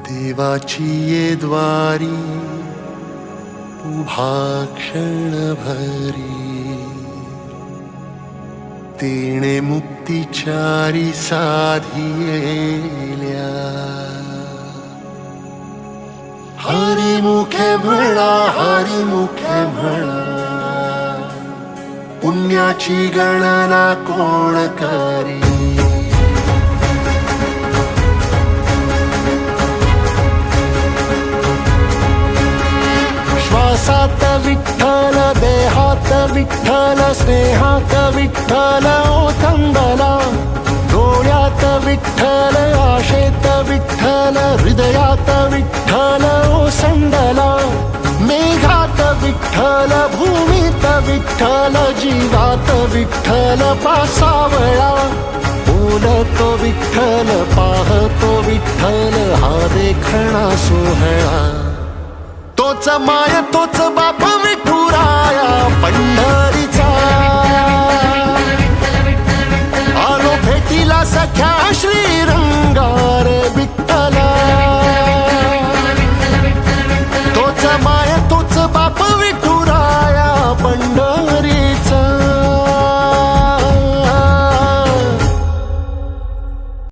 देवाची ये द्वारी उभा क्षणभरी, तेणे मुक्तिचारी साधियेल्या. हरी मुखे म्हणा, हरी मुखे म्हणा, पुण्याची गणना कोण करी. श्वासात विठ्ठल, देहात विठ्ठल, स्नेहात विठ्ठल ओथंबला. डोळ्यात विठ्ठल, आशेत विठ्ठल, हृदयात विठ्ठल ओसंडला. मेघात विठ्ठल, भूमीत विठ्ठल, जीवात विठ्ठल पासावळा. बोलतो विठ्ठल, पाहतो विठ्ठल, हा देखणा सोहळा. तोच माय तोच बाप विठुराया पंढरीचा. आलो भेटीला सख्या